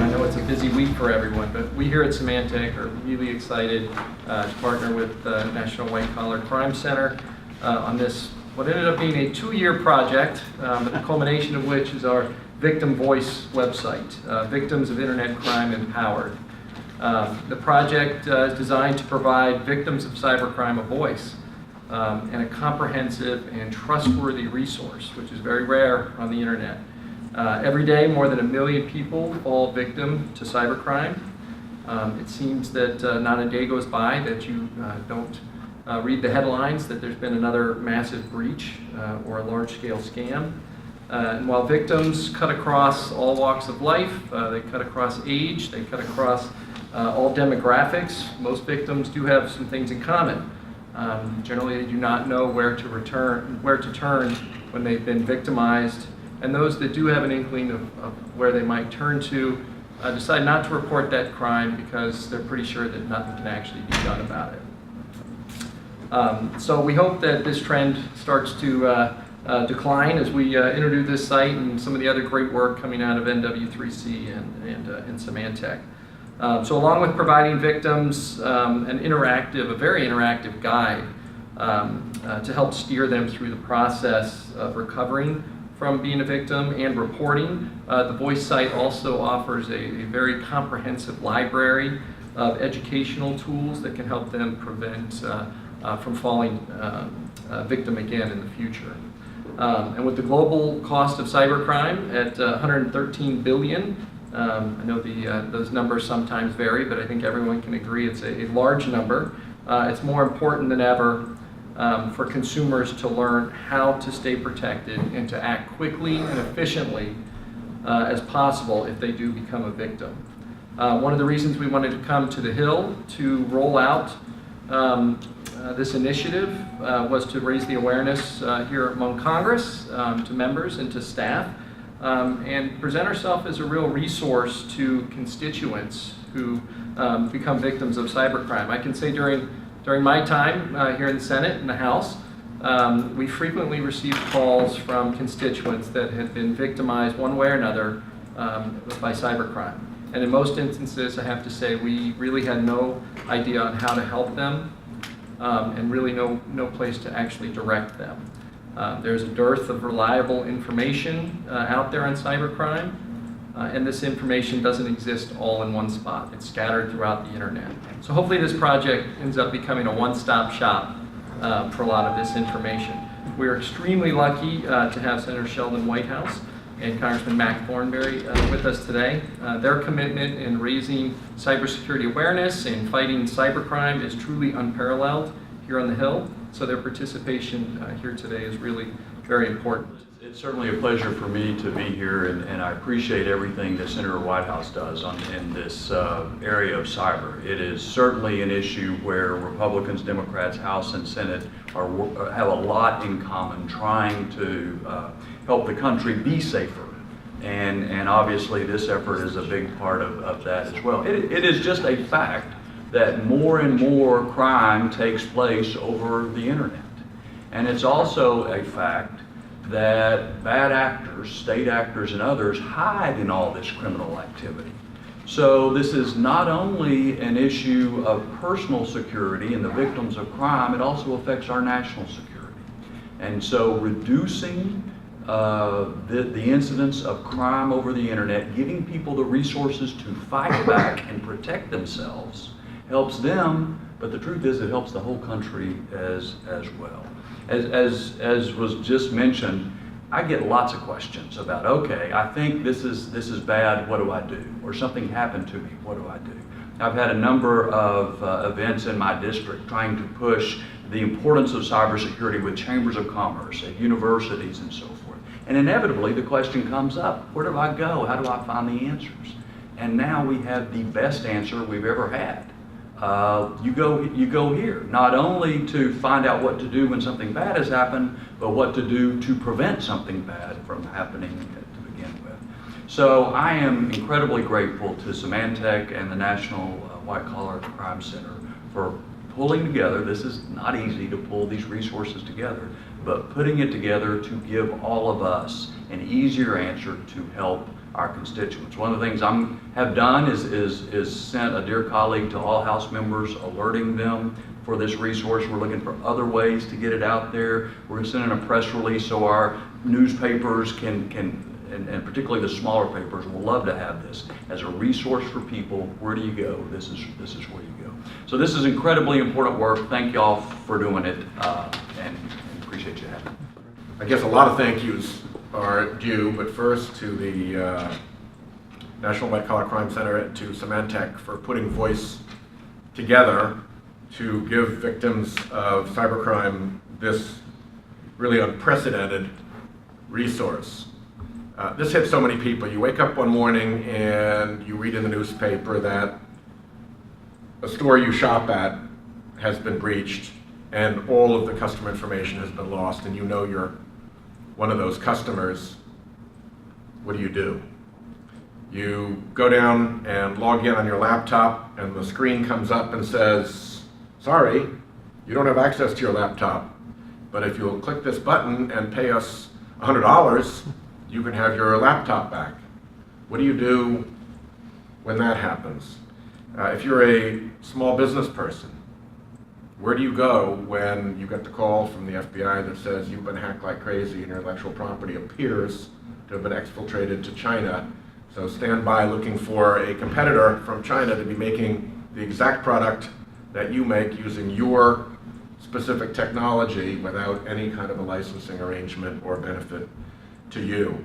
I know it's a busy week for everyone, but we here at Symantec are really excited to partner with the National White Collar Crime Center on this, what ended up being a 2-year project, the culmination of which is our Victim Voice website, Victims of Internet Crime Empowered. The project is designed to provide victims of cybercrime a voice and a comprehensive and trustworthy resource, which is very rare on the internet. Every day, more than 1 million people fall victim to cybercrime. It seems that not a day goes by that you don't read the headlines that there's been another massive breach or a large-scale scam. And while victims cut across all walks of life, they cut across age, they cut across all demographics, most victims do have some things in common. Generally, they do not know where to turn when they've been victimized. And those that do have an inkling of where they might turn to decide not to report that crime because they're pretty sure that nothing can actually be done about it. So we hope that this trend starts to decline as we introduce this site and some of the other great work coming out of NW3C and Symantec. So along with providing victims a very interactive guide to help steer them through the process of recovering from being a victim and reporting, the Voice site also offers a very comprehensive library of educational tools that can help them prevent from falling victim again in the future. And with the global cost of cybercrime at $113 billion, I know those numbers sometimes vary, but I think everyone can agree it's a large number. It's more important than ever for consumers to learn how to stay protected and to act quickly and efficiently as possible if they do become a victim. One of the reasons we wanted to come to the Hill to roll out this initiative was to raise the awareness here among Congress, to members and to staff, and present ourselves as a real resource to constituents who become victims of cybercrime. I can say during my time here in the Senate and the House, we frequently received calls from constituents that had been victimized one way or another by cybercrime. And in most instances, I have to say, we really had no idea on how to help them and really no place to actually direct them. There's a dearth of reliable information out there on cybercrime. And this information doesn't exist all in one spot. It's scattered throughout the internet. So hopefully this project ends up becoming a one-stop shop for a lot of this information. We're extremely lucky to have Senator Sheldon Whitehouse and Congressman Mac Thornberry with us today. Their commitment in raising cybersecurity awareness and fighting cybercrime is truly unparalleled here on the Hill. So their participation here today is really very important. It's certainly a pleasure for me to be here, and I appreciate everything that Senator Whitehouse does in this area of cyber. It is certainly an issue where Republicans, Democrats, House, and Senate have a lot in common, trying to help the country be safer. And obviously this effort is a big part of that as well. It is just a fact that more and more crime takes place over the internet. And it's also a fact that bad actors, state actors and others, hide in all this criminal activity. So this is not only an issue of personal security and the victims of crime, it also affects our national security. And so reducing the incidence of crime over the internet, giving people the resources to fight back and protect themselves, helps them, but the truth is it helps the whole country as well. As was just mentioned, I get lots of questions about, okay, I think this is bad, what do I do? Or something happened to me, what do I do? I've had a number of events in my district trying to push the importance of cybersecurity with chambers of commerce at universities and so forth. And inevitably the question comes up, where do I go? How do I find the answers? And now we have the best answer we've ever had. You go here, not only to find out what to do when something bad has happened, but what to do to prevent something bad from happening to begin with. So I am incredibly grateful to Symantec and the National White Collar Crime Center for pulling together. This is not easy to pull these resources together, but putting it together to give all of us an easier answer to help our constituents. One of the things I have done is sent a dear colleague to all House members, alerting them for this resource. We're looking for other ways to get it out there. We're going to send in a press release so our newspapers can and particularly the smaller papers will love to have this as a resource for people. Where do you go? This is where you go. So this is incredibly important work. Thank y'all for doing it, and appreciate you having me. I guess a lot of thank yous are due, but first to the National White Collar Crime Center and to Symantec for putting voice together to give victims of cybercrime this really unprecedented resource. This hits so many people. You wake up one morning and you read in the newspaper that a store you shop at has been breached and all of the customer information has been lost, and you know you're one of those customers. What do? You go down and log in on your laptop, and the screen comes up and says, sorry, you don't have access to your laptop, but if you'll click this button and pay us $100, you can have your laptop back. What do you do when that happens? If you're a small business person, where do you go when you get the call from the FBI that says you've been hacked like crazy and your intellectual property appears to have been exfiltrated to China? So stand by looking for a competitor from China to be making the exact product that you make using your specific technology without any kind of a licensing arrangement or benefit to you.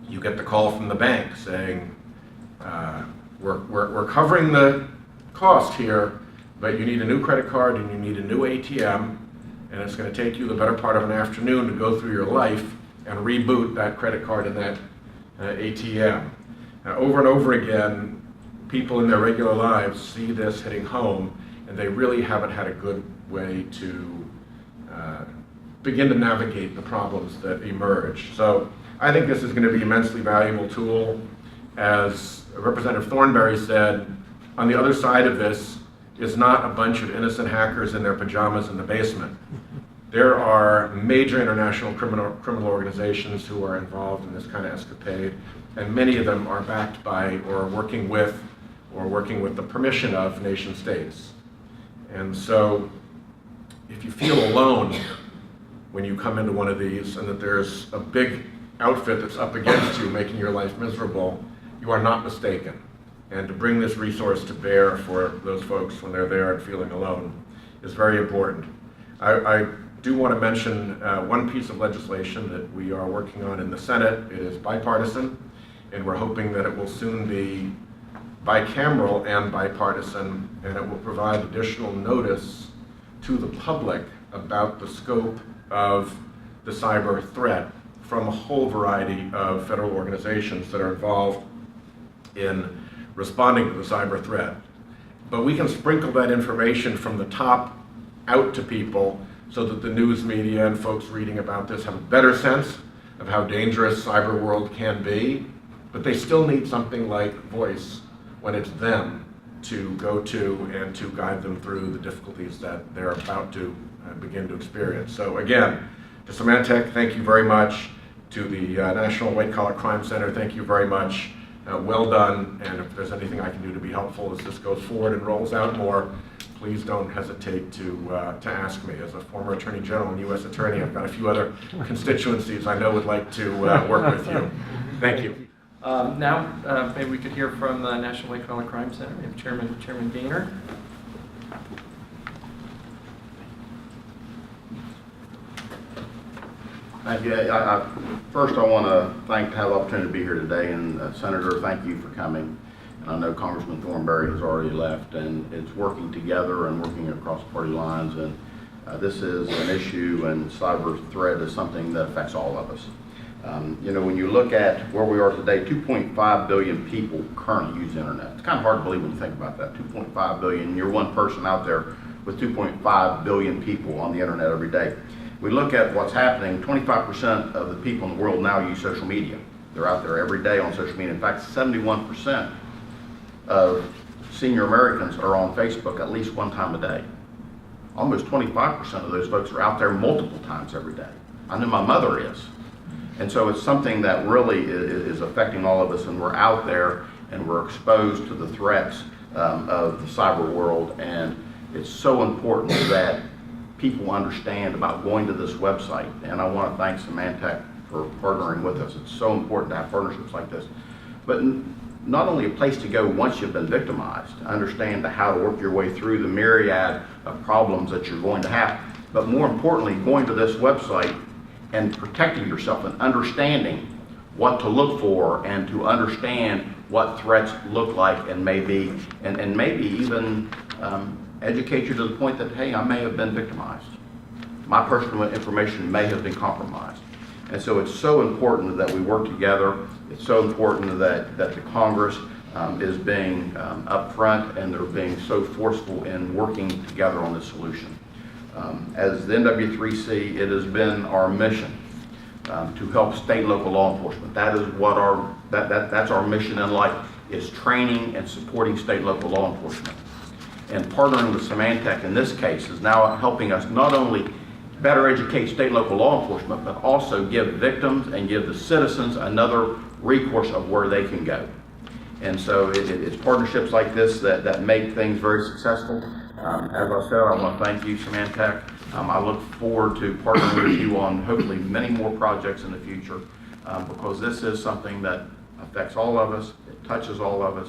You get the call from the bank saying, we're covering the cost here, but you need a new credit card and you need a new ATM, and it's going to take you the better part of an afternoon to go through your life and reboot that credit card and that ATM. Now, over and over again, people in their regular lives see this hitting home, and they really haven't had a good way to begin to navigate the problems that emerge. So I think this is going to be an immensely valuable tool. As Representative Thornberry said, on the other side of this is not a bunch of innocent hackers in their pajamas in the basement. There are major international criminal organizations who are involved in this kind of escapade, and many of them are backed by or working with the permission of nation states. And so if you feel alone when you come into one of these and that there's a big outfit that's up against you making your life miserable, you are not mistaken. And to bring this resource to bear for those folks when they're there and feeling alone is very important. I do want to mention one piece of legislation that we are working on in the Senate. It is bipartisan, and we're hoping that it will soon be bicameral and bipartisan, and it will provide additional notice to the public about the scope of the cyber threat from a whole variety of federal organizations that are involved in responding to the cyber threat. But we can sprinkle that information from the top out to people so that the news media and folks reading about this have a better sense of how dangerous cyber world can be, but they still need something like voice when it's them to go to and to guide them through the difficulties that they're about to begin to experience. So again, to Symantec, thank you very much. To the National White Collar Crime Center, thank you very much. Well done, and if there's anything I can do to be helpful as this goes forward and rolls out more, please don't hesitate to ask me. As a former Attorney General and U.S. Attorney, I've got a few other constituencies I know would like to work with you. Thank you. Now, maybe we could hear from the National White Collar Crime Center. We have Chairman Gaynor. Thank you. First, I want to have the opportunity to be here today, and Senator, thank you for coming. And I know Congressman Thornberry has already left, and it's working together and working across party lines. And this is an issue, and cyber threat is something that affects all of us. You know, when you look at where we are today, 2.5 billion people currently use the internet. It's kind of hard to believe when you think about that. 2.5 billion. You're one person out there with 2.5 billion people on the internet every day. We look at what's happening, 25% of the people in the world now use social media. They're out there every day on social media. In fact, 71% of senior Americans are on Facebook at least one time a day. Almost 25% of those folks are out there multiple times every day. I know my mother is. And so it's something that really is affecting all of us, and we're out there and we're exposed to the threats of the cyber world. And it's so important that people understand about going to this website. And I want to thank Symantec for partnering with us. It's so important to have partnerships like this. But not only a place to go once you've been victimized, to understand how to work your way through the myriad of problems that you're going to have, but more importantly, going to this website and protecting yourself and understanding what to look for and to understand what threats look like and maybe even educate you to the point that, hey, I may have been victimized. My personal information may have been compromised. And so it's so important that we work together. It's so important that the Congress is being upfront, and they're being so forceful in working together on this solution. As the NW3C, it has been our mission to help state and local law enforcement. That is what that's our mission in life, is training and supporting state and local law enforcement. And partnering with Symantec in this case is now helping us not only better educate state and local law enforcement, but also give victims and give the citizens another recourse of where they can go. And so it's partnerships like this that make things very successful. As I said, I want to thank you, Symantec. I look forward to partnering with you on hopefully many more projects in the future, because this is something that affects all of us, it touches all of us,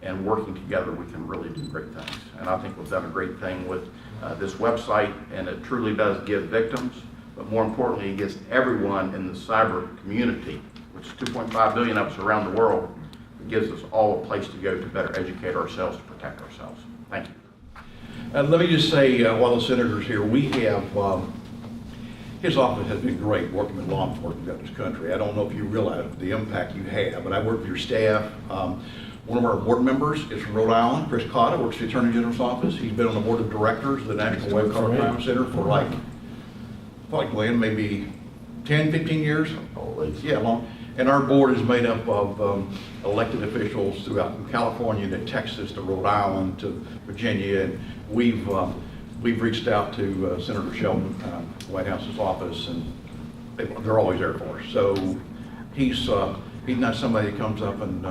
and working together we can really do great things. And I think we've done a great thing with this website, and it truly does give victims, but more importantly, it gives everyone in the cyber community, which is 2.5 billion of us around the world, it gives us all a place to go to better educate ourselves, to protect ourselves. Thank you. Let me just say, while the senator's here, we have, his office has been great working with law enforcement in this country. I don't know if you realize the impact you have, but I work with your staff. One of our board members is from Rhode Island, Chris Cotta, works at the Attorney General's office. He's been on the board of directors of the National Web Crime Center for like Glenn, maybe 10, 15 years. Yeah, long. And our board is made up of elected officials throughout from California to Texas to Rhode Island to Virginia. And we've reached out to Senator Sheldon, White House's office, and they're always there for us. So he's not somebody that comes up and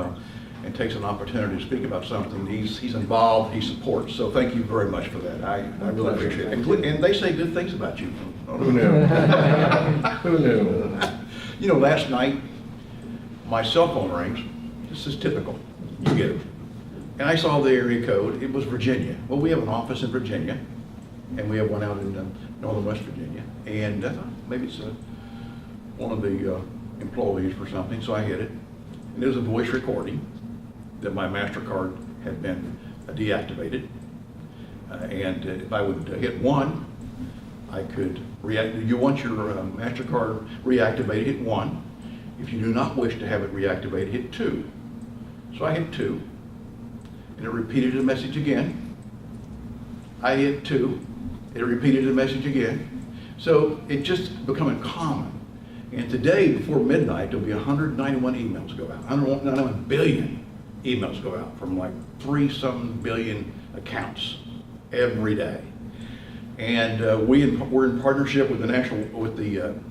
takes an opportunity to speak about something. He's involved, he supports. So thank you very much for that. I really appreciate it. And they say good things about you. Who knew? Who knew? You know, last night, my cell phone rings. This is typical. You get it. And I saw the area code. It was Virginia. Well, we have an office in Virginia, and we have one out in northern West Virginia. And I thought maybe it's one of the employees for something, so I hit it. And it was a voice recording that my MasterCard had been deactivated. And if I would hit 1, I could react. You want your MasterCard reactivated, hit 1. If you do not wish to have it reactivated, hit 2. So I hit 2, and it repeated the message again. I hit 2, it repeated the message again. So it just becoming common. And today, before midnight, there'll be 191 emails go out. 191 billion emails go out from like 3-some billion accounts every day. And we're in partnership with the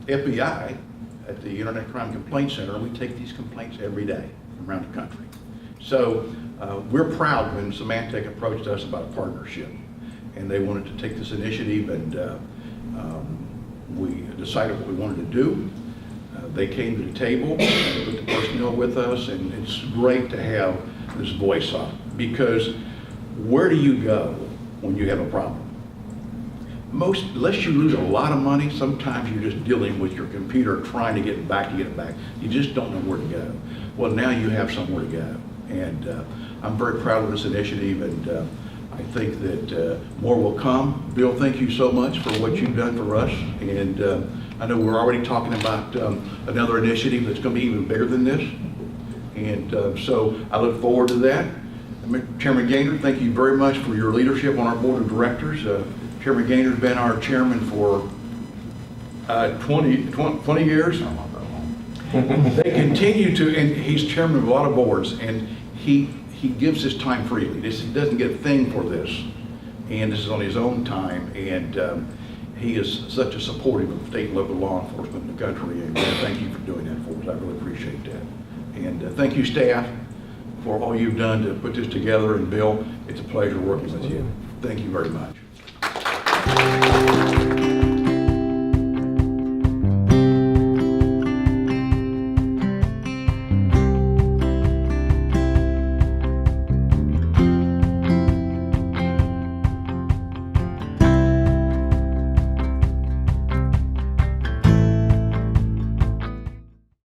FBI at the Internet Crime Complaint Center. We take these complaints every day from around the country. So we're proud when Symantec approached us about a partnership, and they wanted to take this initiative, and we decided what we wanted to do. They came to the table, put the personnel with us, and it's great to have this voice up, because where do you go when you have a problem? Unless you lose a lot of money, sometimes you're just dealing with your computer trying to get it back. You just don't know where to go. Well, now you have somewhere to go. And I'm very proud of this initiative, and I think that more will come. Bill, thank you so much for what you've done for us. And I know we're already talking about another initiative that's going to be even bigger than this. And so I look forward to that. Chairman Gaynor, thank you very much for your leadership on our board of directors. Chairman Gaynor's been our chairman for 20 years. They continue to, and he's chairman of a lot of boards, and he gives his time freely. He doesn't get a thing for this, and this is on his own time. And he is such a supportive of state and local law enforcement in the country, and thank you for doing that for us. I really appreciate that. And thank you, staff, for all you've done to put this together. And Bill, it's a pleasure working with you. Thank you very much.